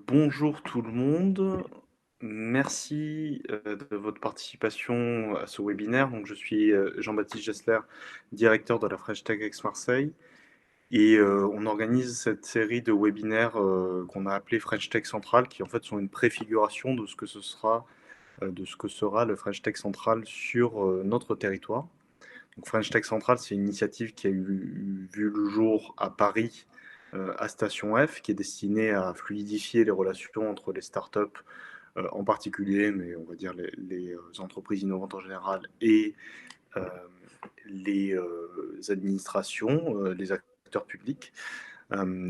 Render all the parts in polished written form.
Bonjour tout le monde. Merci de votre participation à ce webinaire. Je suis Jean-Baptiste Gessler, directeur de la French Tech Aix-Marseille. Et on organise cette série de webinaires qu'on a appelé French Tech Central, qui en fait sont une préfiguration de ce que ce sera, de ce que sera le French Tech Central sur notre territoire. Donc French Tech Central, c'est une initiative qui a vu le jour à Paris, à Station F, qui est destinée à fluidifier les relations entre les startups en particulier, mais on va dire les entreprises innovantes en général, et euh, les administrations, les acteurs publics.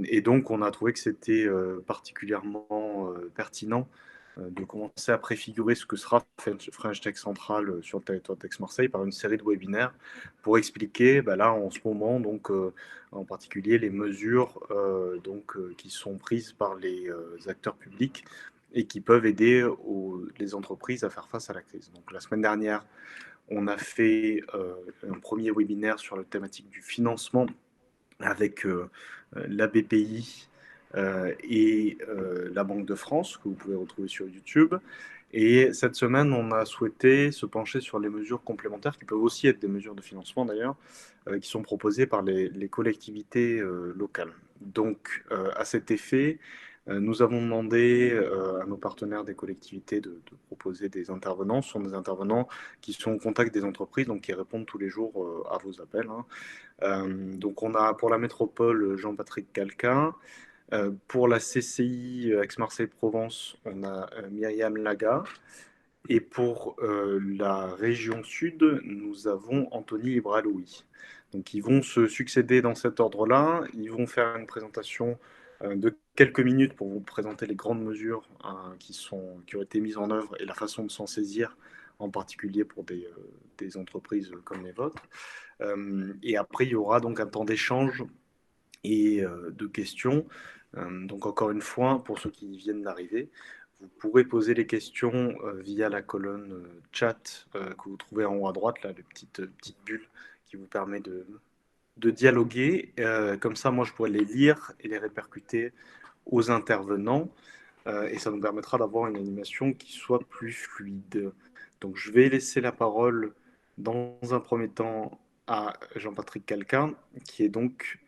Et donc, on a trouvé que c'était particulièrement pertinent de commencer à préfigurer ce que sera French Tech Central sur le territoire d'Aix-Marseille par une série de webinaires pour expliquer, là, en ce moment, donc, en particulier, les mesures qui sont prises par les acteurs publics et qui peuvent aider les entreprises à faire face à la crise. Donc, la semaine dernière, on a fait un premier webinaire sur la thématique du financement avec la BPI et la Banque de France, que vous pouvez retrouver sur YouTube. Et cette semaine, on a souhaité se pencher sur les mesures complémentaires, qui peuvent aussi être des mesures de financement d'ailleurs, qui sont proposées par les collectivités locales. Donc, à cet effet, nous avons demandé à nos partenaires des collectivités de proposer des intervenants. Ce sont des intervenants qui sont au contact des entreprises, donc qui répondent tous les jours à vos appels, hein. Donc on a pour la métropole Jean-Patrick Calquin. Pour la CCI Aix-Marseille-Provence, on a Myriam Laga. Et pour la région sud, nous avons Anthony Ibraloui. Donc ils vont se succéder dans cet ordre-là. Ils vont faire une présentation de quelques minutes pour vous présenter les grandes mesures qui ont été mises en œuvre et la façon de s'en saisir, en particulier pour des entreprises comme les vôtres. Et après, il y aura donc un temps d'échange et de questions. Donc encore une fois, pour ceux qui viennent d'arriver, vous pourrez poser les questions via la colonne chat que vous trouvez en haut à droite, là, les petites bulles qui vous permet de dialoguer. Comme ça, moi, je pourrais les lire et les répercuter aux intervenants. Et ça nous permettra d'avoir une animation qui soit plus fluide. Donc, je vais laisser la parole dans un premier temps à Jean-Patrick Calquin, qui est donc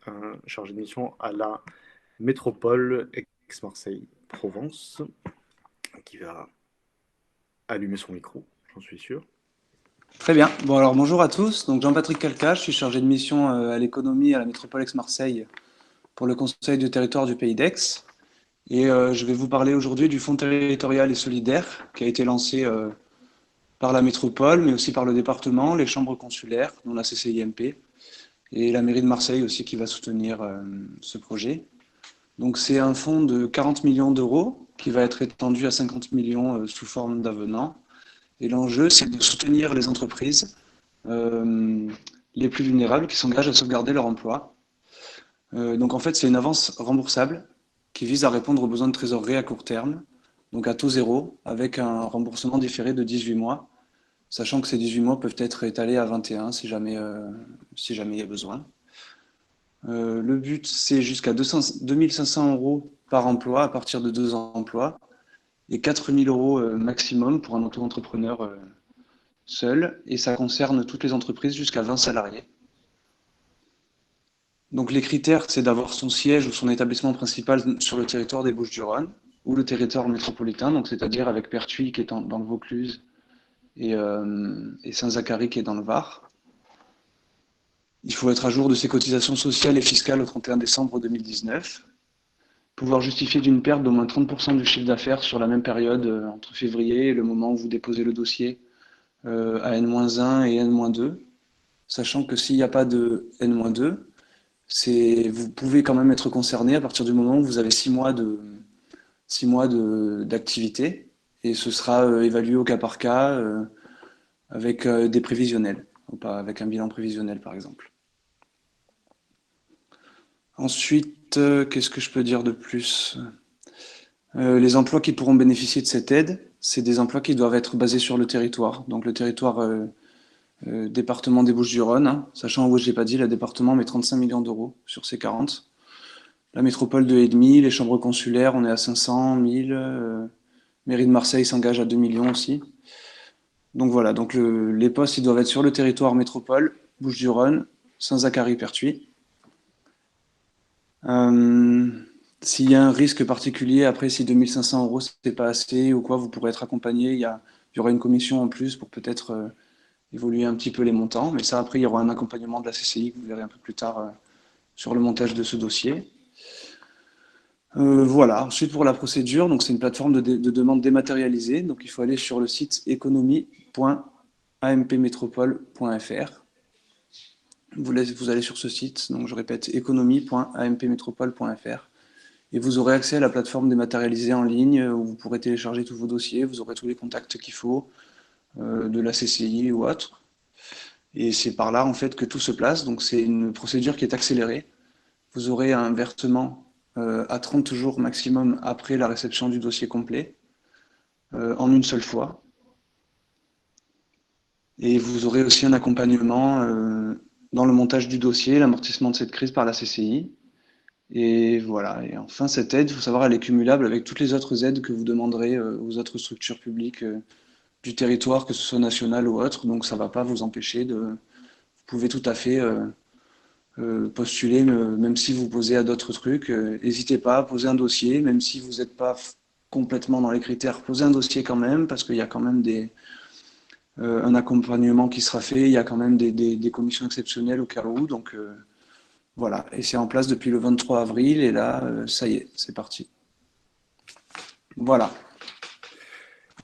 chargé de mission à la métropole Aix-Marseille-Provence, qui va allumer son micro, j'en suis sûr. Très bien. Bon, alors bonjour à tous. Donc Jean-Patrick Calca, je suis chargé de mission à l'économie à la métropole Aix-Marseille pour le Conseil du territoire du Pays d'Aix. Et je vais vous parler aujourd'hui du Fonds territorial et solidaire qui a été lancé par la métropole, mais aussi par le département, les chambres consulaires, dont la CCIMP, et la mairie de Marseille aussi qui va soutenir ce projet. Donc c'est un fonds de 40 millions d'euros qui va être étendu à 50 millions sous forme d'avenant. Et l'enjeu, c'est de soutenir les entreprises les plus vulnérables qui s'engagent à sauvegarder leur emploi. Donc en fait, c'est une avance remboursable qui vise à répondre aux besoins de trésorerie à court terme, donc à taux zéro, avec un remboursement différé de 18 mois, sachant que ces 18 mois peuvent être étalés à 21 si jamais il y a besoin. Le but, c'est jusqu'à 2500 euros par emploi à partir de 2 emplois et 4000 euros maximum pour un auto-entrepreneur seul, et ça concerne toutes les entreprises jusqu'à 20 salariés. Donc les critères, c'est d'avoir son siège ou son établissement principal sur le territoire des Bouches-du-Rhône ou le territoire métropolitain, donc c'est-à-dire avec Pertuis qui est dans le Vaucluse et Saint-Zacharie qui est dans le Var. Il faut être à jour de ses cotisations sociales et fiscales au 31 décembre 2019. Pouvoir justifier d'une perte d'au moins 30% du chiffre d'affaires sur la même période entre février et le moment où vous déposez le dossier à N-1 et N-2, sachant que s'il n'y a pas de N-2, vous pouvez quand même être concerné à partir du moment où vous avez 6 mois d'activité, et ce sera évalué au cas par cas avec des prévisionnels, ou pas avec un bilan prévisionnel par exemple. Ensuite, qu'est-ce que je peux dire de plus? Les emplois qui pourront bénéficier de cette aide, c'est des emplois qui doivent être basés sur le territoire. Donc le territoire département des Bouches-du-Rhône, hein, sachant où je n'ai pas dit, le département met 35 millions d'euros sur ces 40. La métropole 2,5, les chambres consulaires, on est à 500, 1000. Mairie de Marseille s'engage à 2 millions aussi. Donc voilà, donc les postes, ils doivent être sur le territoire métropole, Bouches-du-Rhône, Saint-Zacharie-Pertuis. Euh, S'il y a un risque particulier, après, si 2500 euros, c'est pas assez ou quoi, vous pourrez être accompagné. Il y aura une commission en plus pour peut-être évoluer un petit peu les montants. Mais ça, après, il y aura un accompagnement de la CCI que vous verrez un peu plus tard sur le montage de ce dossier. Voilà. Ensuite, pour la procédure, donc c'est une plateforme de demande dématérialisée. Donc, il faut aller sur le site économie.ampmétropole.fr. Vous allez sur ce site, donc je répète, économie.ampmétropole.fr. Et vous aurez accès à la plateforme dématérialisée en ligne où vous pourrez télécharger tous vos dossiers, vous aurez tous les contacts qu'il faut, de la CCI ou autre. Et c'est par là en fait que tout se place. Donc c'est une procédure qui est accélérée. Vous aurez un versement à 30 jours maximum après la réception du dossier complet, en une seule fois. Et vous aurez aussi un accompagnement dans le montage du dossier, l'amortissement de cette crise par la CCI. Et voilà. Et enfin, cette aide, il faut savoir, elle est cumulable avec toutes les autres aides que vous demanderez aux autres structures publiques du territoire, que ce soit national ou autre. Donc, ça ne va pas vous empêcher de. Vous pouvez tout à fait postuler, même si vous posez à d'autres trucs. N'hésitez pas à poser un dossier, même si vous n'êtes pas complètement dans les critères. Posez un dossier quand même, parce qu'il y a quand même un accompagnement qui sera fait. Il y a quand même des commissions exceptionnelles au cas où. Donc, voilà. Et c'est en place depuis le 23 avril. Et là, ça y est, c'est parti. Voilà.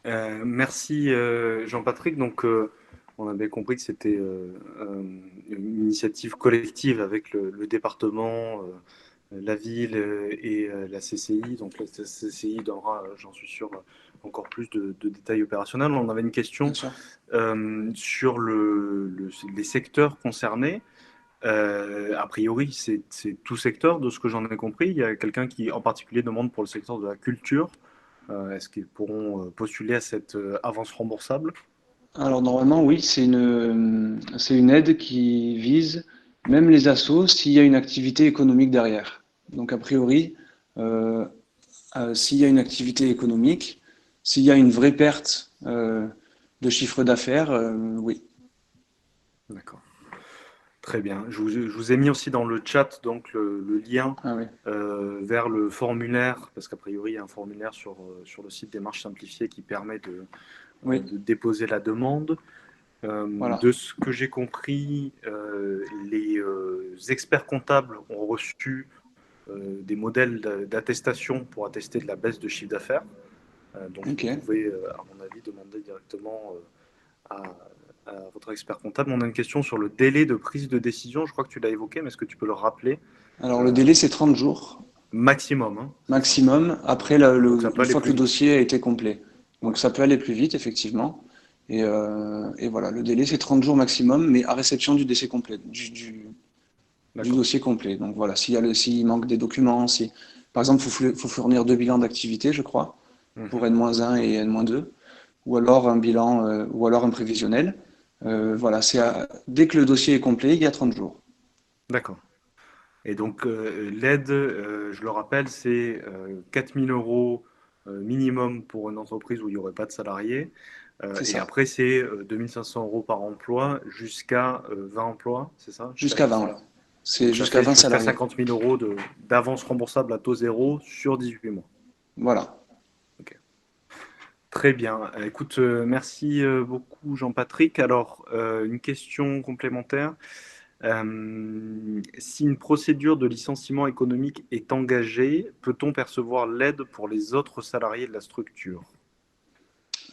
Merci Jean-Patrick. Donc, on avait compris que c'était une initiative collective avec le département, la ville et la CCI. Donc, la CCI donnera, j'en suis sûr, encore plus de détails opérationnels. On avait une Bien question sûr. sur les secteurs concernés. A priori, c'est tout secteur, de ce que j'en ai compris. Il y a quelqu'un qui, en particulier, demande pour le secteur de la culture. Est-ce qu'ils pourront postuler à cette avance remboursable? Alors normalement, oui, c'est une aide qui vise même les assos s'il y a une activité économique derrière. Donc a priori, euh, s'il y a une activité économique, s'il y a une vraie perte de chiffre d'affaires, oui. D'accord. Très bien. Je vous ai mis aussi dans le chat donc le lien Ah oui, vers le formulaire, parce qu'a priori, il y a un formulaire sur le site Démarche Simplifiée qui permet oui, de déposer la demande. voilà, De ce que j'ai compris, les experts comptables ont reçu des modèles d'attestation pour attester de la baisse de chiffre d'affaires. Donc, ok. vous pouvez, à mon avis, demander directement à, à votre expert comptable. On a une question sur le délai de prise de décision. Je crois que tu l'as évoqué, mais est-ce que tu peux le rappeler? Alors le Euh, délai, c'est 30 jours Maximum, hein, c'est ça. maximum après Donc, ça peut une aller fois que plus le vite. dossier a été complet. Ouais, Donc ça peut aller plus vite, effectivement. Et voilà, le délai, c'est 30 jours maximum, mais à réception du décès complet, du d'accord. dossier complet. Donc voilà, s'il manque des documents, si, par exemple, faut fournir deux bilans d'activité, je crois, pour Mhm. N-1 et N-2, ou alors un bilan, ou alors un prévisionnel. Voilà, dès que le dossier est complet, il y a 30 jours. D'accord. Et donc, l'aide, je le rappelle, c'est 4 000 euros minimum pour une entreprise où il n'y aurait pas de salariés. C'est Et ça. après, c'est 2 500 euros par emploi jusqu'à 20 emplois, c'est ça? Jusqu'à 20, ouais. C'est Donc, ça jusqu'à fait 20 jusqu'à salariés. 50 000 euros d'avance remboursable à taux zéro sur 18 mois. Voilà. Ok. Très bien. Écoute, merci beaucoup Jean-Patrick. Alors, une question complémentaire. Si une procédure de licenciement économique est engagée, peut-on percevoir l'aide pour les autres salariés de la structure?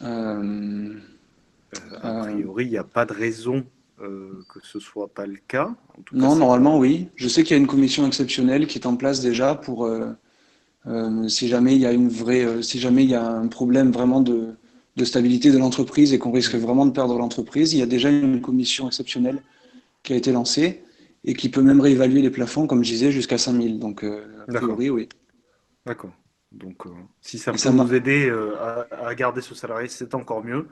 Euh, A euh, priori, il n'y a pas de raison que ce soit pas le cas. En tout cas, non, c'est normalement, pas. oui. Je sais qu'il y a une commission exceptionnelle qui est en place déjà pour, si jamais il y a si jamais il y a un problème vraiment de stabilité de l'entreprise et qu'on risque Mhm. vraiment de perdre l'entreprise, il y a déjà une commission exceptionnelle qui a été lancée et qui peut même réévaluer les plafonds, comme je disais, jusqu'à 5000. Donc, a D'accord, priori, oui. d'accord. Donc, si ça Et peut vous aider à garder ce salarié, c'est encore mieux.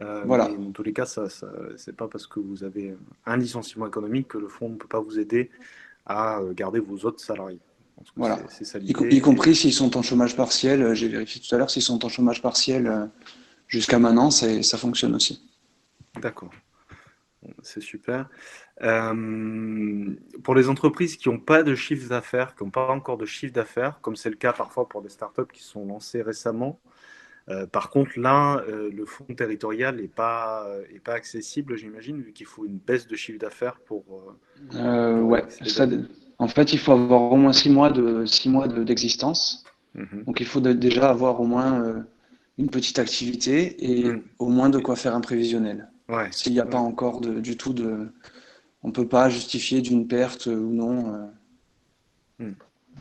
Mais voilà. dans tous les cas, c'est pas parce que vous avez un licenciement économique que le fonds ne peut pas vous aider à garder vos autres salariés. pense que Voilà. c'est ça Y l'idée. compris s'ils sont en chômage partiel, j'ai vérifié tout à l'heure, s'ils sont en chômage partiel jusqu'à maintenant, ça fonctionne aussi. D'accord, bon, c'est super. Pour les entreprises qui n'ont pas de chiffre d'affaires, qui n'ont pas encore de chiffre d'affaires, comme c'est le cas parfois pour des startups qui sont lancées récemment, par contre, là, le fonds territorial est pas accessible, j'imagine, vu qu'il faut une baisse de chiffre d'affaires pour y Ouais, accéder. en fait, il faut avoir au moins 6 mois d'existence. Mhm. Donc, il faut déjà avoir au moins une petite activité et Mm. au moins de quoi faire un prévisionnel. Ouais, S'il n'y a pas ouais. encore du tout on peut pas justifier d'une perte ou non. Mm.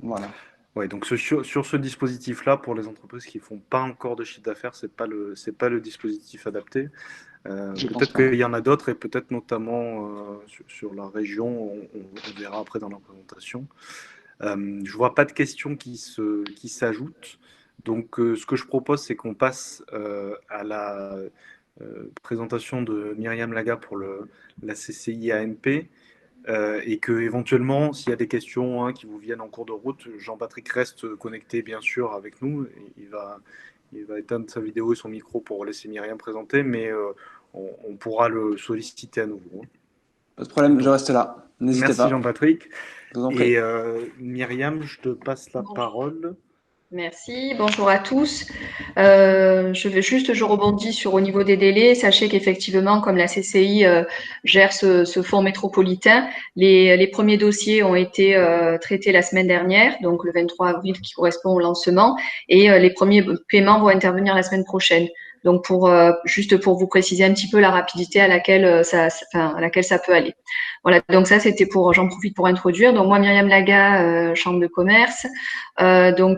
Voilà, Ouais, donc sur ce dispositif-là, pour les entreprises qui font pas encore de chiffre d'affaires, c'est pas le dispositif adapté. je pense Peut-être pas. qu'il y en a d'autres et peut-être notamment sur la région, on verra après dans la présentation. Je vois pas de questions qui s'ajoutent. Donc, ce que je propose, c'est qu'on passe à la présentation de Myriam Laga pour la CCI AMP et que éventuellement, s'il y a des questions qui vous viennent en cours de route, Jean-Patrick reste connecté bien sûr avec nous. Et il va éteindre sa vidéo et son micro pour laisser Myriam présenter, mais on pourra le solliciter à nouveau. Pas de problème, je Donc, reste là. N'hésitez merci pas. Jean-Patrick. Je vous en prie. Et Myriam, je te passe la Bonjour. parole. Merci, bonjour à tous. Je rebondis sur au niveau des délais. Sachez qu'effectivement, comme la CCI gère ce fonds métropolitain, les premiers dossiers ont été traités la semaine dernière, donc le 23 avril qui correspond au lancement, et les premiers paiements vont intervenir la semaine prochaine. Donc juste pour vous préciser un petit peu la rapidité à laquelle à laquelle ça peut aller. Voilà, donc ça c'était j'en profite pour introduire. Donc moi Myriam Laga, chambre de commerce. On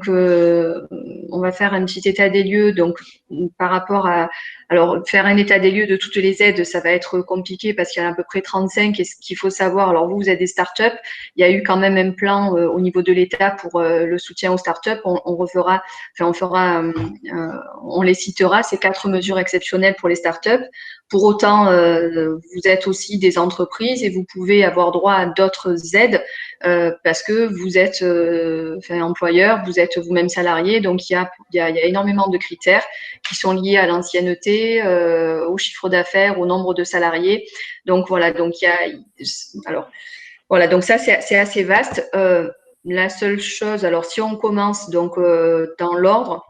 va faire un petit état des lieux. Donc, par rapport alors, faire un état des lieux de toutes les aides, ça va être compliqué parce qu'il y en a à peu près 35. Et ce qu'il faut savoir, alors vous êtes des startups, il y a eu quand même un plan au niveau de l'État pour le soutien aux startups. On les citera, ces 4 mesures exceptionnelles pour les startups. Pour autant, vous êtes aussi des entreprises et vous pouvez avoir droit à d'autres aides parce que vous êtes employeur, vous êtes vous-même salarié, donc il y a énormément de critères qui sont liés à l'ancienneté, au chiffre d'affaires, au nombre de salariés. Donc voilà, donc ça c'est assez vaste. La seule chose, alors si on commence donc dans l'ordre,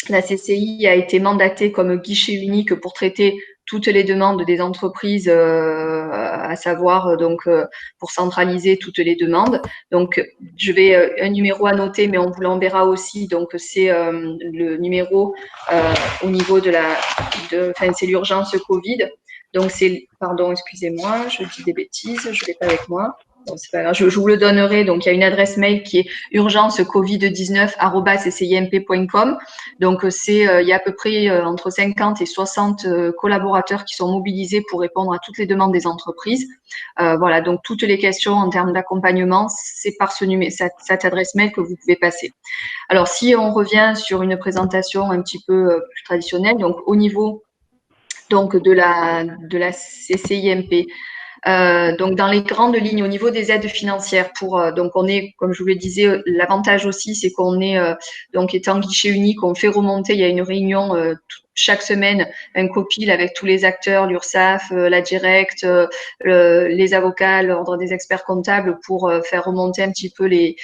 la CCI a été mandatée comme guichet unique pour traiter toutes les demandes des entreprises, à savoir pour centraliser toutes les demandes. Donc, je vais un numéro à noter, mais on vous l'enverra aussi. Donc, c'est le numéro au niveau c'est l'urgence Covid. Donc, pardon, excusez-moi, je dis des bêtises, je l'ai pas avec moi. Bon, c'est pas grave, je vous le donnerai. Donc, il y a une adresse mail qui est urgencecovid19@ccimp.com. Donc, il y a à peu près entre 50 et 60 collaborateurs qui sont mobilisés pour répondre à toutes les demandes des entreprises. Voilà, donc toutes les questions en termes d'accompagnement, c'est par cette adresse mail que vous pouvez passer. Alors, si on revient sur une présentation un petit peu plus traditionnelle, donc au niveau de la CCIMP, donc dans les grandes lignes, au niveau des aides financières, donc on est, comme je vous le disais, l'avantage aussi, c'est qu'on est donc étant guichet unique, on fait remonter. Il y a une réunion chaque semaine, un copil avec tous les acteurs, l'URSSAF, la Direct, les avocats, l'ordre des experts comptables, pour faire remonter un petit peu les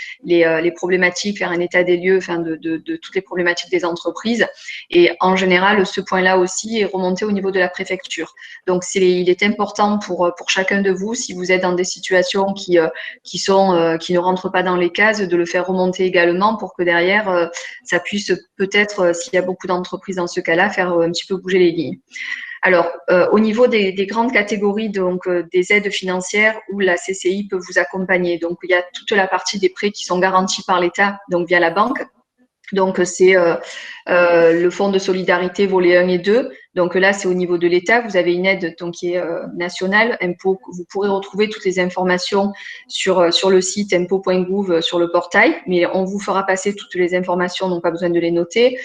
problématiques, faire un état des lieux, de toutes les problématiques des entreprises. Et en général, ce point-là aussi est remonté au niveau de la préfecture. Donc, il est important pour chacun de vous, si vous êtes dans des situations qui ne rentrent pas dans les cases, de le faire remonter également pour que derrière, ça puisse peut-être, s'il y a beaucoup d'entreprises dans ce cas-là, faire un petit peu bouger les lignes. Alors, au niveau des grandes catégories des aides financières où la CCI peut vous accompagner, donc il y a toute la partie des prêts qui sont garantis par l'État, donc via la banque. Donc, c'est le fonds de solidarité volet 1 et 2. Donc là, c'est au niveau de l'État. Vous avez une aide donc, qui est nationale, impôt. Vous pourrez retrouver toutes les informations sur le site impôt.gouv sur le portail, mais on vous fera passer toutes les informations, donc pas besoin de les noter.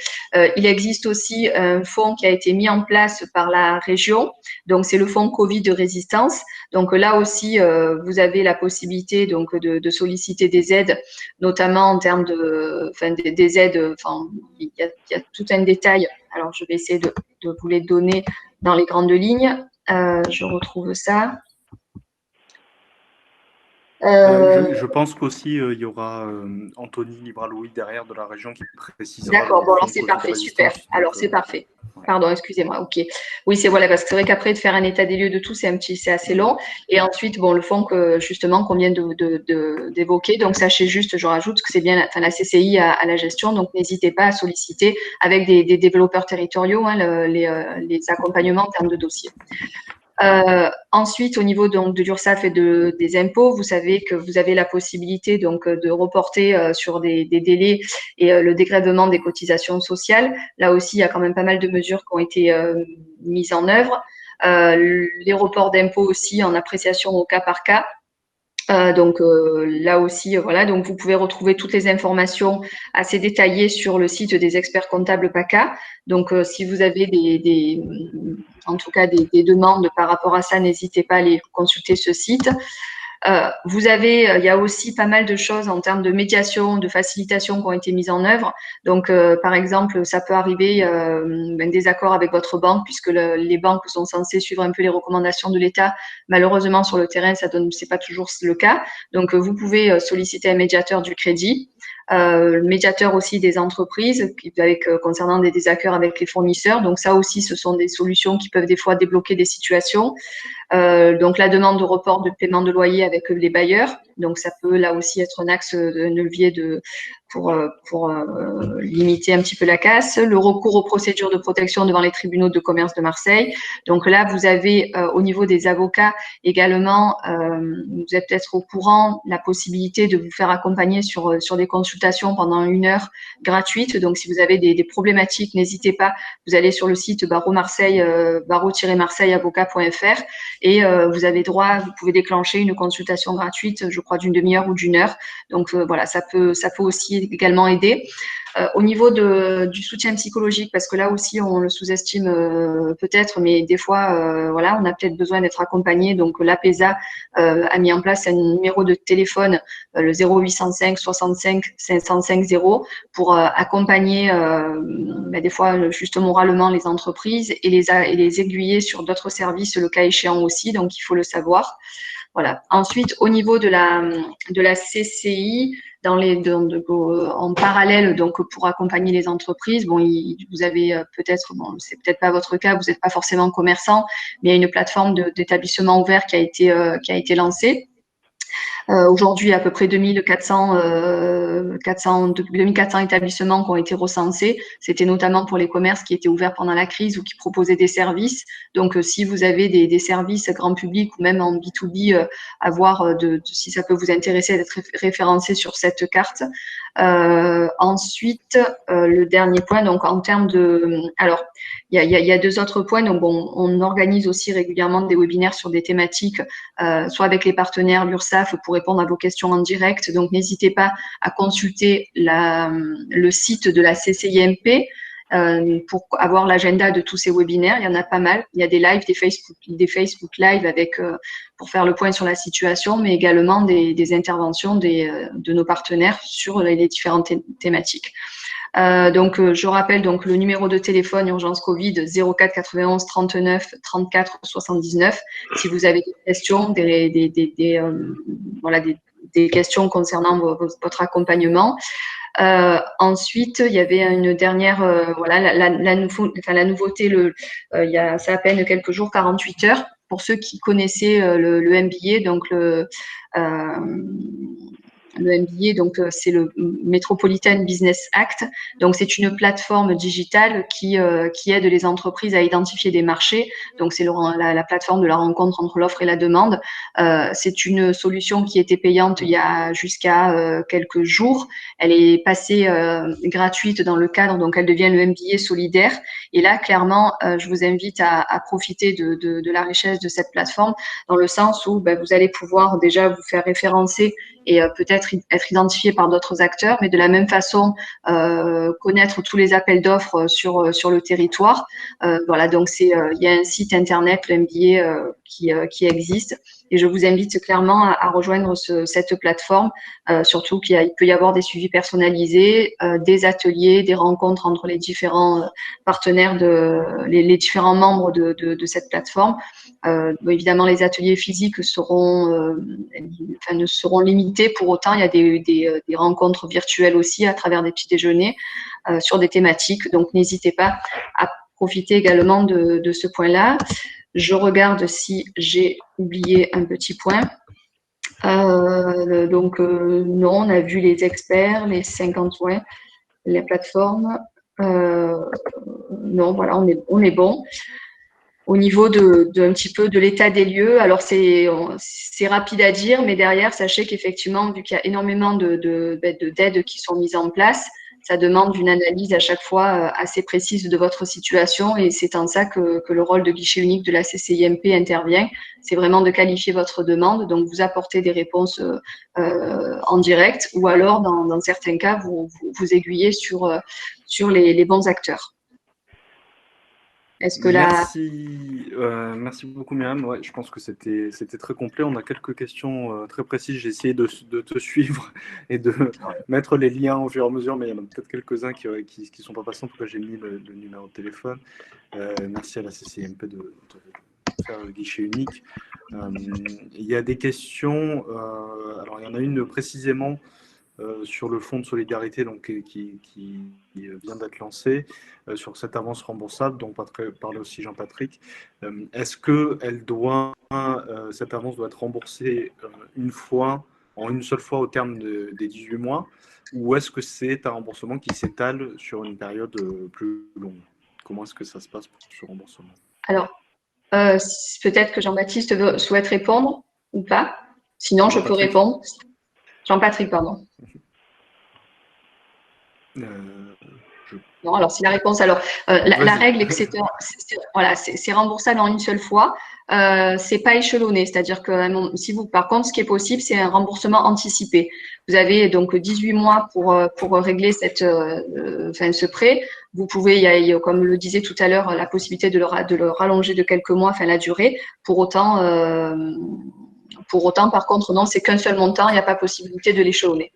Il existe aussi un fonds qui a été mis en place par la région, donc c'est le fonds Covid de résistance. Donc là aussi, vous avez la possibilité donc de solliciter des aides, notamment en termes des aides. Enfin, il y a tout un détail. Alors je vais essayer de vous les donner dans les grandes lignes. Je retrouve ça. Je pense qu'aussi il y aura Anthony Libraloui derrière de la région qui précisera D'accord, le bon alors fonds c'est Covid parfait, super. résistance. Alors c'est parfait. Ouais. Pardon, excusez-moi. Ok. Oui, c'est voilà parce que c'est vrai qu'après de faire un état des lieux de tout, c'est assez long. Et ensuite, bon, le fonds que justement qu'on vient d'évoquer. Donc sachez juste, je rajoute que c'est bien, la CCI à la gestion. Donc n'hésitez pas à solliciter avec des développeurs territoriaux les accompagnements en termes de dossiers. Ensuite, au niveau donc de l'URSSAF et des impôts, vous savez que vous avez la possibilité donc de reporter sur des délais et le dégrèvement des cotisations sociales. Là aussi, il y a quand même pas mal de mesures qui ont été mises en œuvre. Les reports d'impôts aussi en appréciation au cas par cas. Donc là aussi, voilà, donc vous pouvez retrouver toutes les informations assez détaillées sur le site des experts comptables PACA. Donc si vous avez en tout cas des demandes par rapport à ça, n'hésitez pas à aller consulter ce site. Il y a aussi pas mal de choses en termes de médiation, de facilitation qui ont été mises en œuvre. Donc, par exemple, ça peut arriver des accords avec votre banque, puisque les banques sont censées suivre un peu les recommandations de l'État. Malheureusement, sur le terrain, c'est pas toujours le cas. Donc, vous pouvez solliciter un médiateur du crédit. Le médiateur aussi des entreprises concernant des désaccords avec les fournisseurs. Donc ça aussi, ce sont des solutions qui peuvent des fois débloquer des situations. Donc la demande de report de paiement de loyer avec les bailleurs. Donc ça peut là aussi être un axe de levier pour limiter un petit peu la casse. Le recours aux procédures de protection devant les tribunaux de commerce de Marseille. Donc là, vous avez au niveau des avocats également, vous êtes peut-être au courant, la possibilité de vous faire accompagner sur des consultations pendant 1 heure gratuite. Donc si vous avez des problématiques, n'hésitez pas. Vous allez sur le site barreau-marseille-avocat.fr et vous avez droit, vous pouvez déclencher une consultation gratuite, je crois d'une demi-heure ou d'1 heure. Donc voilà, ça peut aussi également aider. Au niveau du soutien psychologique, parce que là aussi on le sous-estime peut-être, mais des fois, voilà, on a peut-être besoin d'être accompagné. Donc l'APESA a mis en place un numéro de téléphone, le 0805 65 505 0, pour accompagner des fois juste moralement les entreprises et les aiguiller sur d'autres services le cas échéant aussi. Donc il faut le savoir. Voilà. Ensuite, au niveau de la CCI, en parallèle, donc pour accompagner les entreprises, bon, vous avez peut-être, bon, c'est peut-être pas votre cas, vous n'êtes pas forcément commerçant, mais il y a une plateforme d'établissement ouvert qui a été lancée. Aujourd'hui, il y a à peu près 2400 établissements qui ont été recensés. C'était notamment pour les commerces qui étaient ouverts pendant la crise ou qui proposaient des services. Donc, si vous avez des services grand public ou même en B2B, à voir si ça peut vous intéresser d'être référencé sur cette carte. Ensuite, le dernier point, donc en termes alors, il y a 2 autres points. Donc, on organise aussi régulièrement des webinaires sur des thématiques, soit avec les partenaires, l'URSSAF, pour répondre à vos questions en direct. Donc, n'hésitez pas à consulter le site de la CCIMP pour avoir l'agenda de tous ces webinaires. Il y en a pas mal. Il y a des lives, des Facebook Live pour faire le point sur la situation, mais également des interventions de nos partenaires sur les différentes thématiques. Donc, je rappelle donc le numéro de téléphone urgence Covid 04 91 39 34 79. Si vous avez des questions, des questions concernant votre accompagnement. Ensuite, il y avait une dernière, la nouveauté, il y a ça à peine quelques jours, 48 heures, pour ceux qui connaissaient le MBA, donc le MBA, donc c'est le Metropolitan Business Act. Donc c'est une plateforme digitale qui aide les entreprises à identifier des marchés. Donc c'est la plateforme de la rencontre entre l'offre et la demande. C'est une solution qui était payante il y a jusqu'à quelques jours. Elle est passée gratuite dans le cadre, donc elle devient le MBA solidaire. Et là, clairement, je vous invite à profiter de la richesse de cette plateforme, dans le sens où vous allez pouvoir déjà vous faire référencer et peut-être être identifié par d'autres acteurs, mais de la même façon connaître tous les appels d'offres sur le territoire. Voilà, donc il y a un site internet, le MBA, qui existe, et je vous invite clairement à rejoindre cette plateforme, surtout qu'il peut y avoir des suivis personnalisés, des ateliers, des rencontres entre les différents partenaires, les différents membres de cette plateforme. Évidemment, les ateliers physiques ne seront limités. Pour autant, il y a des rencontres virtuelles aussi à travers des petits déjeuners sur des thématiques. Donc, n'hésitez pas à profiter également de ce point-là. Je regarde si j'ai oublié un petit point. Non, on a vu les experts, les 50 points, les plateformes. Non, voilà, on est bon. Au niveau un petit peu de l'état des lieux, alors c'est rapide à dire, mais derrière, sachez qu'effectivement, vu qu'il y a énormément d'aides qui sont mises en place, ça demande une analyse à chaque fois assez précise de votre situation, et c'est en ça que le rôle de guichet unique de la CCIMP intervient. C'est vraiment de qualifier votre demande, donc vous apporter des réponses en direct, ou alors dans certains cas, vous aiguiller sur les bons acteurs. Est-ce que Merci beaucoup Myriam. Ouais, je pense que c'était très complet. On a quelques questions très précises. J'ai essayé de te suivre et de mettre les liens au fur et à mesure, mais il y en a peut-être quelques-uns qui sont pas passés. En tout cas, j'ai mis le numéro de téléphone. Merci à la CCIMP de faire le guichet unique. Il y a des questions. Alors, il y en a une précisément sur le fonds de solidarité donc, qui vient d'être lancé, sur cette avance remboursable dont parlait aussi Jean-Patrick. Est-ce que cette avance doit être remboursée en une seule fois au terme des 18 mois, ou est-ce que c'est un remboursement qui s'étale sur une période plus longue? Comment est-ce que ça se passe pour ce remboursement? Alors, peut-être que Jean-Baptiste souhaite répondre ou pas. Sinon, je peux répondre. Jean-Patrick, pardon. Non, alors c'est la réponse. Alors, la règle, etc. Voilà, c'est remboursable en une seule fois. C'est pas échelonné, c'est-à-dire que par contre, ce qui est possible, c'est un remboursement anticipé. Vous avez donc 18 mois pour régler ce prêt. Vous pouvez, comme le disait tout à l'heure, la possibilité de le rallonger de quelques mois, la durée. Pour autant, par contre, non, c'est qu'un seul montant. Il n'y a pas possibilité de l'échelonner.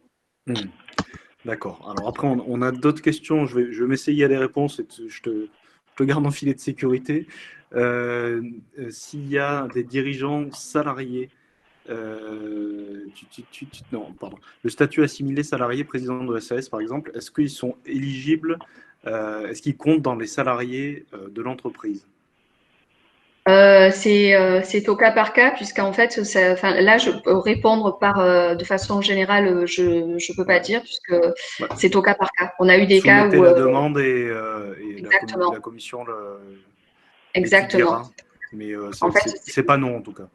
D'accord. Alors après, on a d'autres questions. Je vais m'essayer à les réponses et je te garde en filet de sécurité. S'il y a des dirigeants salariés, non, pardon. Le statut assimilé salarié, président de SAS par exemple, est-ce qu'ils sont éligibles, est-ce qu'ils comptent dans les salariés de l'entreprise? C'est au cas par cas, puisqu'en fait, là, je peux répondre de façon générale, je ne peux pas dire, puisque c'est au cas par cas. On a eu des cas où. La demande et la commission exactement. Mais c'est pas non en tout cas.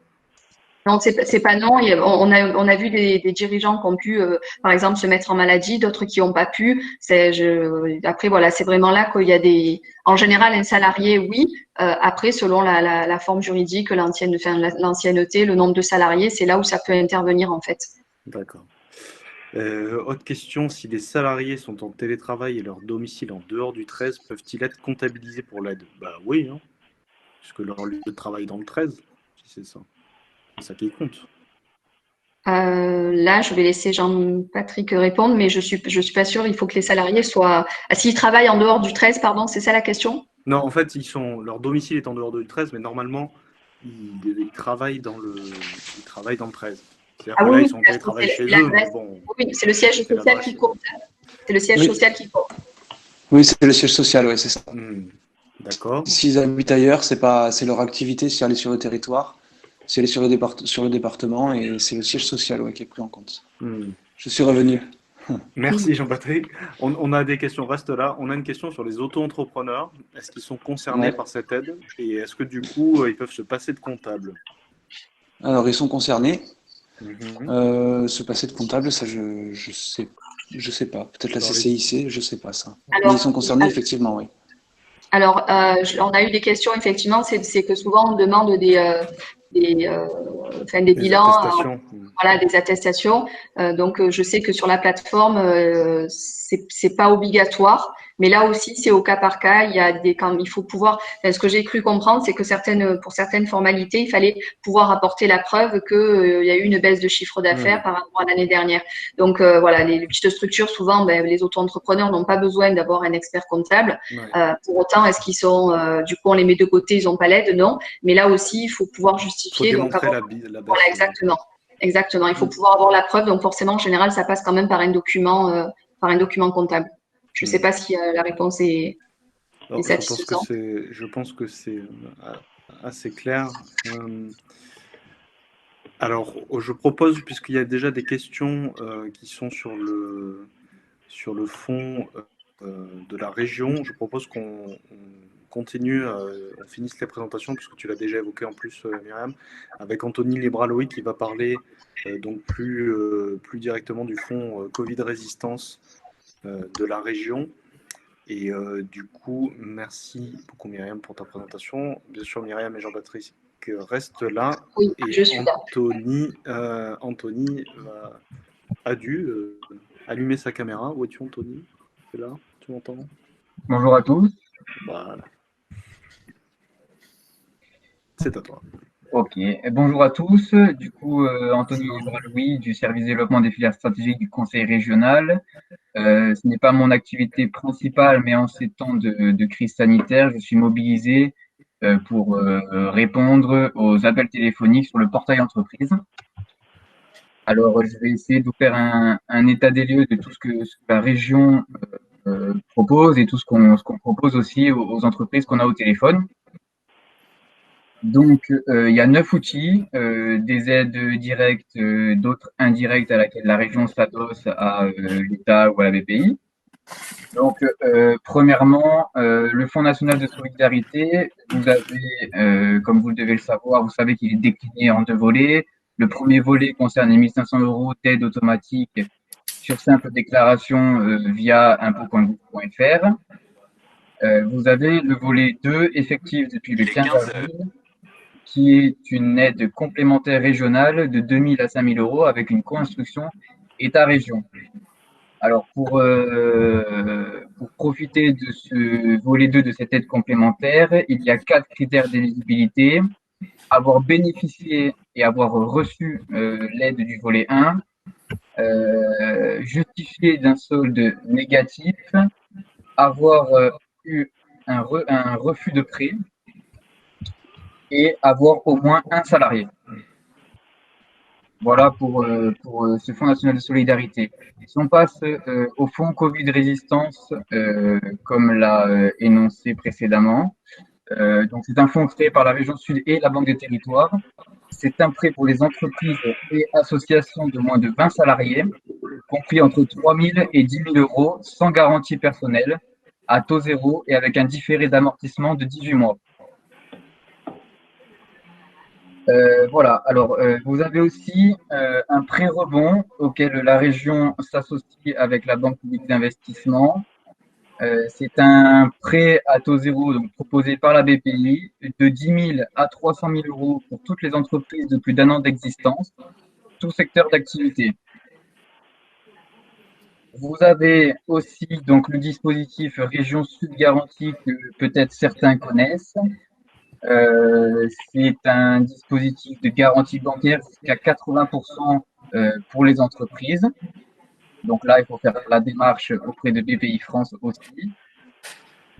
Non, c'est pas non. On a vu des dirigeants qui ont pu, par exemple, se mettre en maladie, d'autres qui n'ont pas pu. Après, voilà, c'est vraiment là qu'il y a en général, un salarié, oui. Après, selon la forme juridique, l'ancienneté, le nombre de salariés, c'est là où ça peut intervenir en fait. D'accord. Autre question, si les salariés sont en télétravail et leur domicile en dehors du 13, peuvent-ils être comptabilisés pour l'aide? Bah oui, hein, puisque leur lieu de travail dans le 13, si c'est ça. C'est ça qui compte. Là, je vais laisser Jean-Patrick répondre, mais je suis pas sûre. Il faut que les salariés soient. S'ils travaillent en dehors du 13, pardon, c'est ça la question? Non, en fait, leur domicile est en dehors du 13, mais normalement, ils travaillent dans le 13. C'est-à-dire que là, ils sont en télétravail chez eux. Bon, oui, c'est le siège social qui compte. C'est le siège social qui compte. Oui, c'est le siège social, oui, c'est ça. D'accord. S'ils habitent ailleurs, c'est leur activité, si elle est sur le territoire, si elle est sur le département, et c'est le siège social qui est pris en compte. Je suis revenu. Merci Jean-Patrick. On a des questions, reste là. On a une question sur les auto-entrepreneurs. Est-ce qu'ils sont concernés Ouais. par cette aide? Et est-ce que du coup, ils peuvent se passer de comptable? Alors, ils sont concernés. Mhm. Se passer de comptable, ça, je sais pas. Peut-être la Alors, CCIC, je sais pas ça. Mais ils Alors, sont concernés, effectivement, oui. Alors, on a eu des questions, effectivement, c'est que souvent on demande des, des des bilans, attestations. voilà, des attestations. Donc, je sais que sur la plateforme, c'est pas obligatoire, mais là aussi, c'est au cas par cas. Il y a quand il faut pouvoir. Enfin, ce que j'ai cru comprendre, c'est que pour certaines formalités, il fallait pouvoir apporter la preuve que il y a eu une baisse de chiffre d'affaires par rapport à l'année dernière. Donc, voilà, les petites structures, souvent, les auto-entrepreneurs n'ont pas besoin d'avoir un expert comptable. Ouais. Pour autant, est-ce qu'ils sont, du coup, on les met de côté, ils n'ont pas l'aide? Non. Mais là aussi, il faut pouvoir Il faut justifier. Donc, démontrer avoir, la voilà, baisse. exactement. Exactement. Il faut pouvoir avoir la preuve. Donc, forcément, en général, ça passe quand même par un document comptable. Je ne sais pas si la réponse est Alors, satisfaisante. je pense que c'est assez clair. Alors, je propose, puisqu'il y a déjà des questions qui sont sur le fond de la région, je propose qu'on continue, on finisse les présentations, puisque tu l'as déjà évoqué en plus, Myriam, avec Anthony Lebraloï qui va parler donc plus directement du fonds Covid Résistance de la région. Et du coup, merci beaucoup Myriam pour ta présentation. Bien sûr, Myriam et Jean-Patrick restent là. Oui, Et je suis là. Anthony a dû allumer sa caméra. Où es-tu, Anthony? Tu es là? Tu m'entends? Bonjour à tous. Voilà. C'est à toi. Ok, bonjour à tous. Du coup, Anthony Lebraloui du service développement des filières stratégiques du Conseil régional. Ce n'est pas mon activité principale, mais en ces temps de crise sanitaire, je suis mobilisé pour répondre aux appels téléphoniques sur le portail entreprise. Alors, je vais essayer de vous faire un état des lieux de tout ce que la région propose et tout ce qu'on propose aussi aux entreprises qu'on a au téléphone. Donc, il y a 9 outils, des aides directes, d'autres indirectes à laquelle la région s'adosse à l'État ou à la BPI. Donc, premièrement, le Fonds national de solidarité, vous avez, comme vous le devez le savoir, vous savez qu'il est décliné en 2 volets. Le premier volet concerne les 1 500 € d'aide automatique sur simple déclaration via impôts.gouv.fr. Vous avez le volet 2, effectif depuis le 15 avril, qui est une aide complémentaire régionale de 2 000 à 5 000 € avec une co-instruction État-région. Alors, pour profiter de ce volet 2 de cette aide complémentaire, il y a 4 critères d'éligibilité. Avoir bénéficié et avoir reçu l'aide du volet 1, justifier d'un solde négatif, avoir eu un refus de prêt et avoir au moins un salarié. Voilà pour ce Fonds national de solidarité. Si on passe au Fonds Covid Résistance, comme l'a énoncé précédemment, donc c'est un fonds créé par la région Sud et la Banque des Territoires. C'est un prêt pour les entreprises et associations de moins de 20 salariés, compris entre 3 000 et 10 000 € sans garantie personnelle, à taux zéro et avec un différé d'amortissement de 18 mois. Voilà, alors vous avez aussi un prêt rebond auquel la région s'associe avec la Banque publique d'investissement. C'est un prêt à taux zéro donc, proposé par la BPI de 10 000 à 300 000 € pour toutes les entreprises de plus d'1 an d'existence, tout secteur d'activité. Vous avez aussi donc le dispositif Région Sud Garantie que peut-être certains connaissent. C'est un dispositif de garantie bancaire jusqu'à 80% pour les entreprises. Donc là, il faut faire la démarche auprès de BPI France aussi.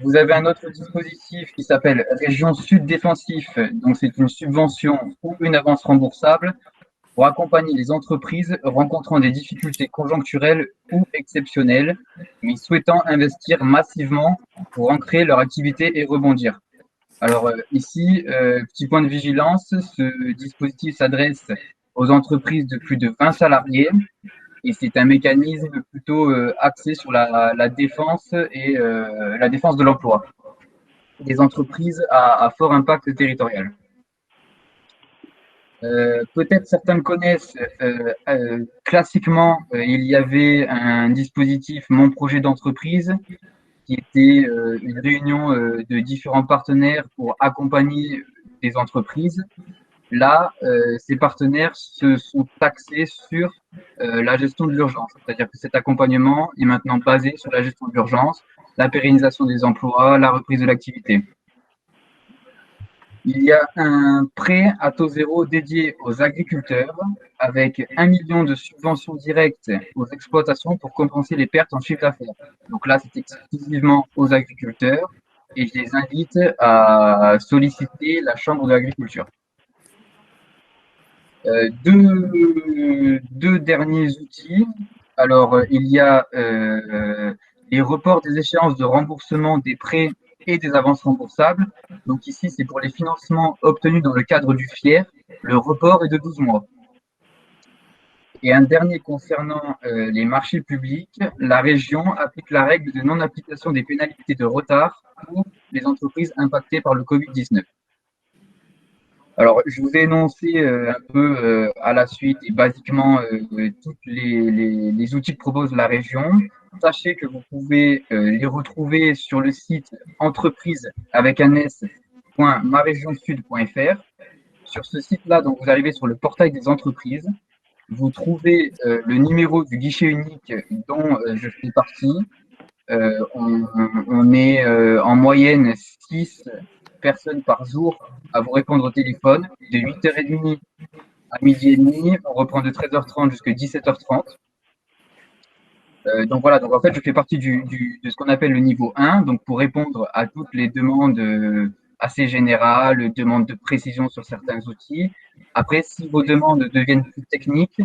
Vous avez un autre dispositif qui s'appelle Région Sud Défensif. Donc c'est une subvention ou une avance remboursable pour accompagner les entreprises rencontrant des difficultés conjoncturelles ou exceptionnelles, mais souhaitant investir massivement pour ancrer leur activité et rebondir. Alors ici, petit point de vigilance, ce dispositif s'adresse aux entreprises de plus de 20 salariés et c'est un mécanisme plutôt axé sur la défense et la défense de l'emploi des entreprises à fort impact territorial. Peut-être certains le connaissent. Classiquement, il y avait un dispositif Mon projet d'entreprise qui était une réunion de différents partenaires pour accompagner des entreprises. Là, ces partenaires se sont axés sur la gestion de l'urgence, c'est-à-dire que cet accompagnement est maintenant basé sur la gestion de l'urgence, la pérennisation des emplois, la reprise de l'activité. Il y a un prêt à taux zéro dédié aux agriculteurs avec 1 million de subventions directes aux exploitations pour compenser les pertes en chiffre d'affaires. Donc là, c'est exclusivement aux agriculteurs et je les invite à solliciter la Chambre de l'agriculture. Deux derniers outils. Alors, il y a les reports des échéances de remboursement des prêts et des avances remboursables. Donc ici, c'est pour les financements obtenus dans le cadre du FIER. Le report est de 12 mois. Et un dernier concernant les marchés publics, la région applique la règle de non-application des pénalités de retard pour les entreprises impactées par le Covid-19. Alors, je vous ai énoncé un peu à la suite et basiquement tous les outils que propose la région. Sachez que vous pouvez les retrouver sur le site entreprise avec un s.maregionsud.fr. Sur ce site-là, donc vous arrivez sur le portail des entreprises. Vous trouvez le numéro du guichet unique dont je fais partie. On est en moyenne 6 personnes par jour à vous répondre au téléphone, de 8h30 à midi et demi. On reprend de 13h30 jusqu'à 17h30. Donc voilà, donc en fait, je fais partie de ce qu'on appelle le niveau 1, donc pour répondre à toutes les demandes assez générales, demandes de précision sur certains outils. Après, si vos demandes deviennent plus techniques,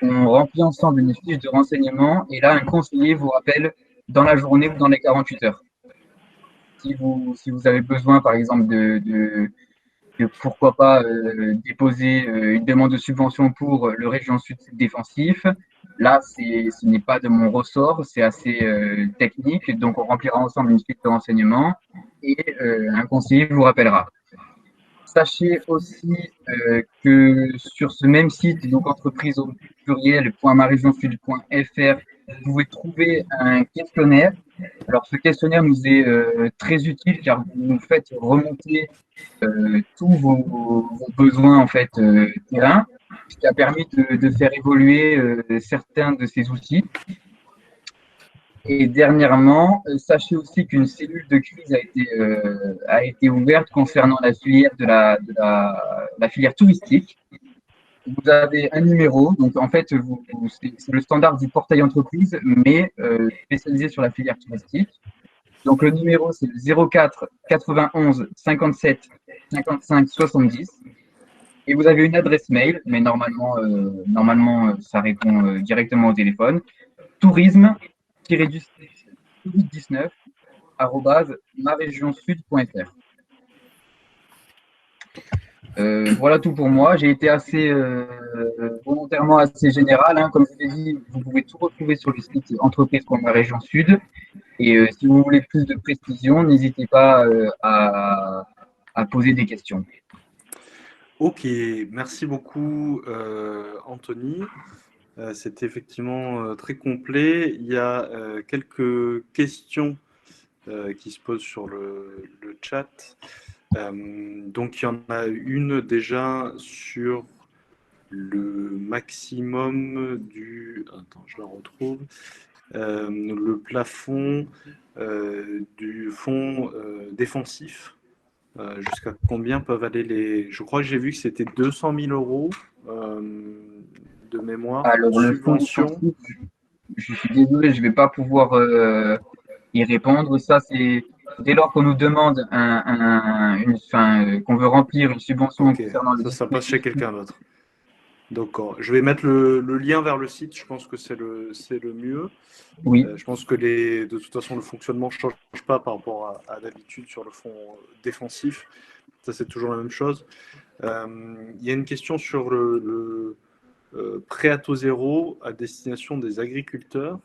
on remplit ensemble une fiche de renseignement et là, un conseiller vous rappelle dans la journée ou dans les 48 heures. Si vous avez besoin, par exemple, de pourquoi pas déposer une demande de subvention pour le Région Sud défensif, là, ce n'est pas de mon ressort, c'est assez technique, donc on remplira ensemble une fiche de renseignement et un conseiller vous rappellera. Sachez aussi que sur ce même site, donc entreprise au pluriel.maregionsud.fr, vous pouvez trouver un questionnaire. Alors, ce questionnaire nous est très utile car vous nous faites remonter tous vos besoins en fait terrain, ce qui a permis de faire évoluer certains de ces outils. Et dernièrement, sachez aussi qu'une cellule de crise a été ouverte concernant la filière la filière touristique. Vous avez un numéro, donc en fait, c'est le standard du portail entreprise, mais spécialisé sur la filière touristique. Donc le numéro, c'est le 04 91 57 55 70. Et vous avez une adresse mail, mais normalement ça répond directement au téléphone. Tourisme-covid-19 @maregionsud.fr. Voilà tout pour moi. J'ai été assez volontairement assez général. Hein. Comme je l'ai dit, vous pouvez tout retrouver sur le site entreprise pour ma région sud. Et si vous voulez plus de précision, n'hésitez pas à poser des questions. Ok, merci beaucoup Anthony. C'était effectivement très complet. Il y a quelques questions qui se posent sur le chat. Donc il y en a une déjà sur le maximum du... Attends, je la retrouve. Le plafond du fonds défensif. Jusqu'à combien peuvent aller les... Je crois que j'ai vu que c'était 200 000 euros de mémoire. Alors, le fonds défensif, je suis désolé, je ne vais pas pouvoir y répondre. Ça, c'est dès lors qu'on nous demande qu'on veut remplir une subvention concernant le ça passe chez quelqu'un d'autre. D'accord. Je vais mettre le lien vers le site. Je pense que c'est le mieux. Oui. Je pense que de toute façon, le fonctionnement ne change pas par rapport à d'habitude sur le fonds défensif. Ça, c'est toujours la même chose. Il y a une question sur prêt à taux zéro à destination des agriculteurs,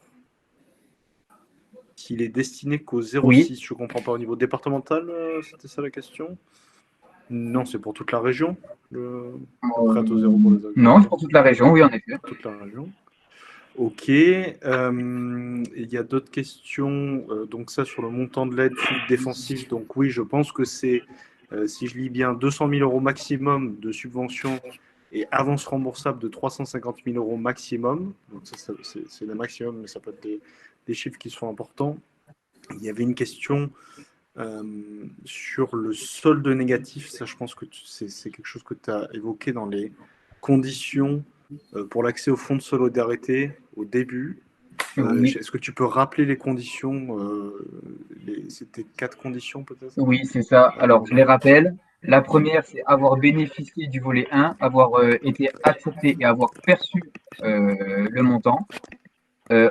qu'il est destiné qu'au 0,6. Oui. Je ne comprends pas. Au niveau départemental, c'était ça la question? Non, c'est pour toute la région, le prêt à taux zéro pour les agriculteurs. Non, c'est pour toute la région, oui, en effet. Toute la région. Ok. Il y a d'autres questions. Donc ça, sur le montant de l'aide défensive. Donc oui, je pense que c'est, si je lis bien, 200 000 euros maximum de subvention et avance remboursable de 350 000 euros maximum. Donc ça c'est le maximum, mais ça peut être des chiffres qui sont importants. Il y avait une question sur le solde négatif. Ça, je pense que c'est quelque chose que tu as évoqué dans les conditions pour l'accès au fonds de solidarité au début. Oui. Est-ce que tu peux rappeler les conditions C'était 4 conditions peut-être? Oui, c'est ça. Alors, je les rappelle. La première, c'est avoir bénéficié du volet 1, avoir été accepté et avoir perçu le montant.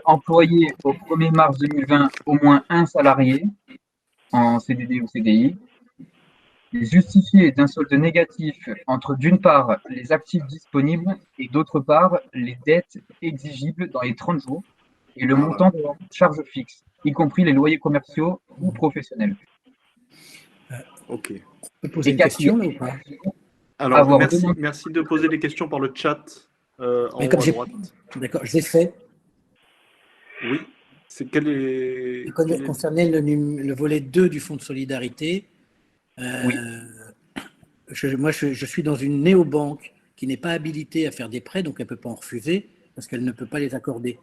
Employé au 1er mars 2020 au moins un salarié en CDD ou CDI. Justifié d'un solde négatif entre d'une part les actifs disponibles et d'autre part les dettes exigibles dans les 30 jours et le montant de la charge fixe, y compris les loyers commerciaux ou professionnels. Ok. On peut poser Et une question là ou pas? Alors, avoir merci, demandé- merci de poser les questions par le chat en Mais haut comme à j'ai, droite. d'accord, je l'ai fait. Oui. C'est quel est, quel est... Concernait le volet 2 du Fonds de solidarité. Oui, Moi, je suis dans une néobanque qui n'est pas habilitée à faire des prêts, donc elle ne peut pas en refuser parce qu'elle ne peut pas les accorder.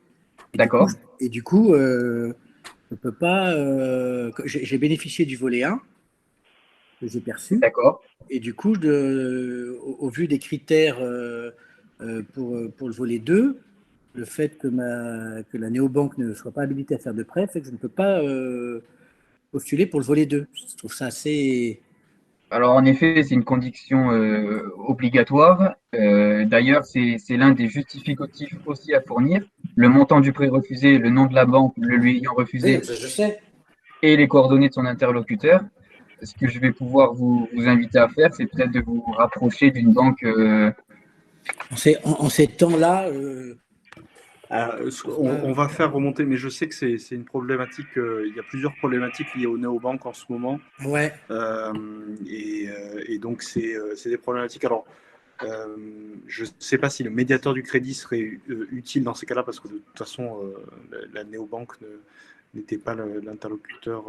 d'accord, Et du coup, je peux pas. J'ai bénéficié du volet 1 que j'ai perçu. d'accord. Et du coup, au vu des critères pour le volet 2, le fait que la néobanque ne soit pas habilitée à faire de prêt fait que je ne peux pas postuler pour le volet 2. Je trouve ça assez. Alors en effet, c'est une condition obligatoire. D'ailleurs, c'est l'un des justificatifs aussi à fournir. Le montant du prêt refusé, le nom de la banque, le lui ayant refusé Oui, je sais. et les coordonnées de son interlocuteur. Ce que je vais pouvoir vous inviter à faire, c'est peut-être de vous rapprocher d'une banque. En ces temps-là, On va faire remonter, mais je sais que c'est une problématique. Il y a plusieurs problématiques liées aux néobanques en ce moment. ouais. Et donc, c'est des problématiques. Alors, je ne sais pas si le médiateur du crédit serait utile dans ces cas-là, parce que de toute façon, la néobanque n'était pas l'interlocuteur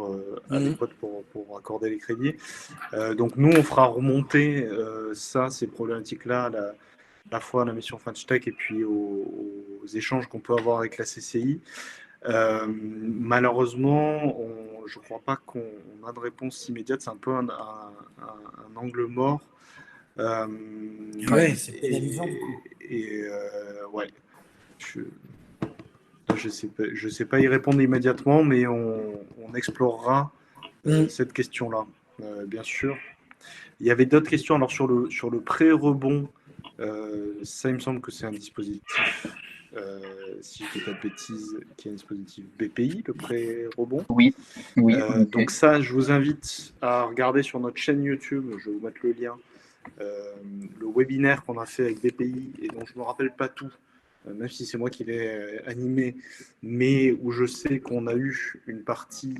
adéquat pour accorder les crédits. Donc, nous, on fera remonter ces problématiques-là, à la fois à la mission French Tech et puis aux échanges qu'on peut avoir avec la CCI. Malheureusement, je ne crois pas qu'on a de réponse immédiate. C'est un peu un angle mort. Ouais, c'est pénalisant. Ouais, je sais pas y répondre immédiatement, mais on explorera cette question-là, bien sûr. Il y avait d'autres questions. Alors sur le pré-rebond, ça, il me semble que c'est un dispositif, si je ne dis pas de bêtises, qui est un dispositif BPI, le pré-rebond. Oui, oui. Donc ça, je vous invite à regarder sur notre chaîne YouTube, je vais vous mettre le lien, le webinaire qu'on a fait avec BPI et dont je ne me rappelle pas tout, même si c'est moi qui l'ai animé, mais où je sais qu'on a eu une partie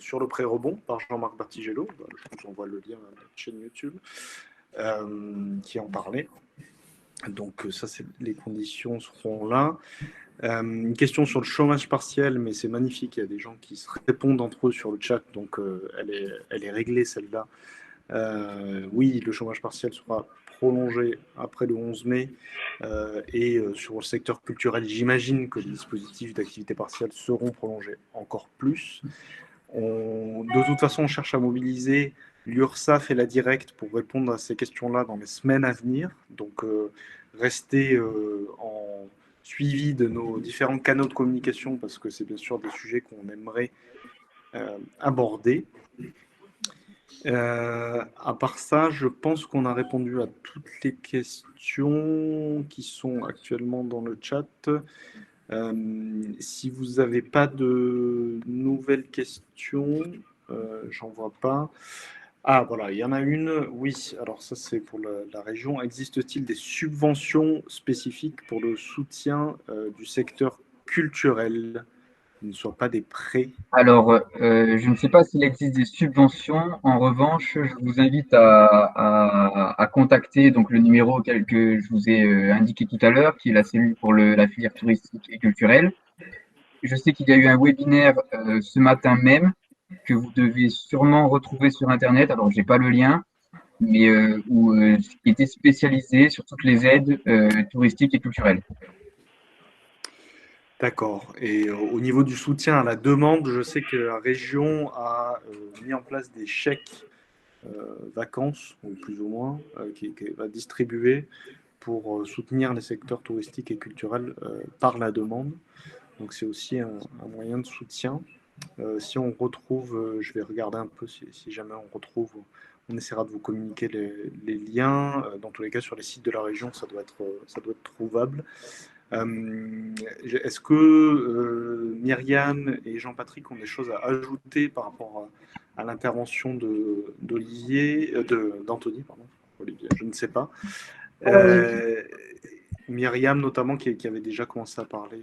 sur le pré-rebond par Jean-Marc Bertigello, je vous envoie le lien à notre chaîne YouTube, qui en parlait. Donc ça, les conditions seront là. Une question sur le chômage partiel, mais c'est magnifique, il y a des gens qui se répondent entre eux sur le chat, donc elle est réglée celle-là. Oui, le chômage partiel sera prolongé après le 11 mai et sur le secteur culturel, j'imagine que les dispositifs d'activité partielle seront prolongés encore plus. De toute façon, on cherche à mobiliser l'URSSAF et la Directe pour répondre à ces questions-là dans les semaines à venir. Donc, restez en suivi de nos différents canaux de communication parce que c'est bien sûr des sujets qu'on aimerait aborder. À part ça, je pense qu'on a répondu à toutes les questions qui sont actuellement dans le chat. Si vous n'avez pas de nouvelles questions, j'en vois pas. Ah, voilà, il y en a une, oui. Alors ça, c'est pour la région. Existe-t-il des subventions spécifiques pour le soutien du secteur culturel? Ce ne soit pas des prêts. Alors, je ne sais pas s'il existe des subventions. En revanche, je vous invite à contacter donc le numéro que je vous ai indiqué tout à l'heure, qui est la cellule pour la filière touristique et culturelle. Je sais qu'il y a eu un webinaire ce matin même que vous devez sûrement retrouver sur Internet. Alors, j'ai pas le lien, mais qui était spécialisé sur toutes les aides touristiques et culturelles. D'accord. Et au niveau du soutien à la demande, je sais que la région a mis en place des chèques vacances, ou plus ou moins, qui va distribuer pour soutenir les secteurs touristiques et culturels par la demande. Donc c'est aussi un moyen de soutien. Si on retrouve, je vais regarder un peu si jamais on retrouve, on essaiera de vous communiquer les liens. Dans tous les cas, sur les sites de la région, ça doit être trouvable. Est-ce que Myriam et Jean-Patrick ont des choses à ajouter par rapport à l'intervention d'Olivier, d'Anthony, pardon, Olivier, je ne sais pas. Myriam notamment qui avait déjà commencé à parler.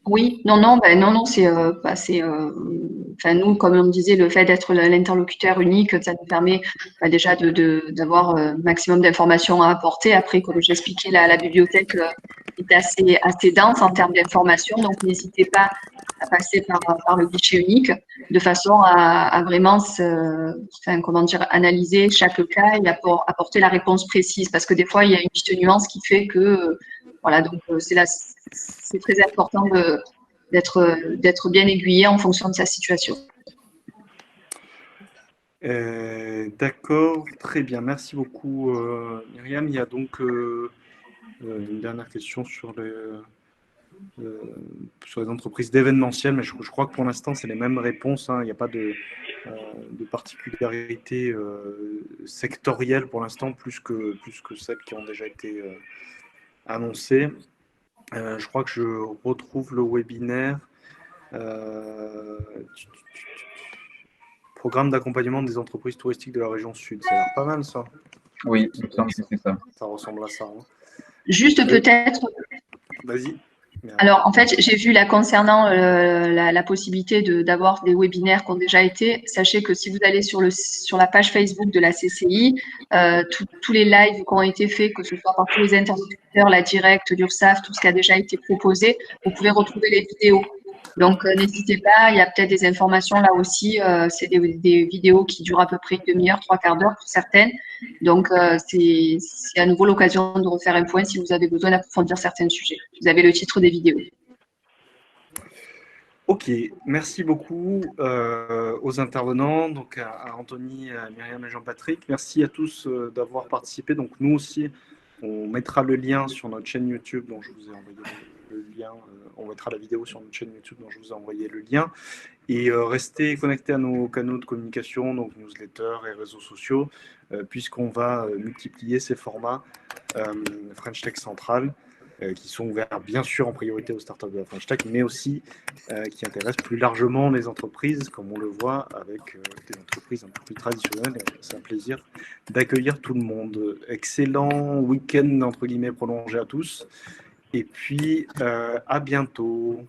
Oui, non, non, ben non, non, enfin nous, comme on disait, le fait d'être l'interlocuteur unique, ça nous permet déjà d'avoir un maximum d'informations à apporter. Après, comme je l'expliquais, la bibliothèque est assez dense en termes d'informations, donc n'hésitez pas à passer par le guichet unique de façon à vraiment, enfin, comment dire, analyser chaque cas et apporter la réponse précise, parce que des fois, il y a une petite nuance qui fait que, voilà, donc c'est très important d'être bien aiguillé en fonction de sa situation. D'accord, très bien, merci beaucoup Myriam. Il y a donc une dernière question sur les entreprises d'événementiel, mais je crois que pour l'instant c'est les mêmes réponses, hein. Il n'y a pas de particularité sectorielle pour l'instant, plus que celles qui ont déjà été annoncées. Je crois que je retrouve le webinaire. Programme d'accompagnement des entreprises touristiques de la région sud. Ça a l'air pas mal, ça. Oui, il me semble que c'est ça. Ça ressemble à ça. Hein. Juste peut-être. Vas-y. Alors, en fait, j'ai vu là concernant la possibilité d'avoir des webinaires qui ont déjà été. Sachez que si vous allez sur la page Facebook de la CCI, tous les lives qui ont été faits, que ce soit par tous les interlocuteurs, la directe, l'URSSAF, tout ce qui a déjà été proposé, vous pouvez retrouver les vidéos. Donc, n'hésitez pas, il y a peut-être des informations là aussi. C'est des vidéos qui durent à peu près une demi-heure, trois quarts d'heure pour certaines. Donc, c'est à nouveau l'occasion de refaire un point si vous avez besoin d'approfondir certains sujets. Vous avez le titre des vidéos. Ok, merci beaucoup aux intervenants, donc à Anthony, à Myriam et Jean-Patrick. Merci à tous d'avoir participé. Donc, nous aussi, on mettra le lien sur notre chaîne YouTube dont je vous ai envoyé le lien. On mettra la vidéo sur notre chaîne YouTube dont je vous ai envoyé le lien. Et restez connectés à nos canaux de communication, donc newsletters et réseaux sociaux, puisqu'on va multiplier ces formats French Tech Central, qui sont ouverts bien sûr en priorité aux startups de la French Tech, mais aussi qui intéressent plus largement les entreprises, comme on le voit avec des entreprises un peu plus traditionnelles. C'est un plaisir d'accueillir tout le monde. Excellent week-end entre guillemets prolongé à tous, et puis à bientôt.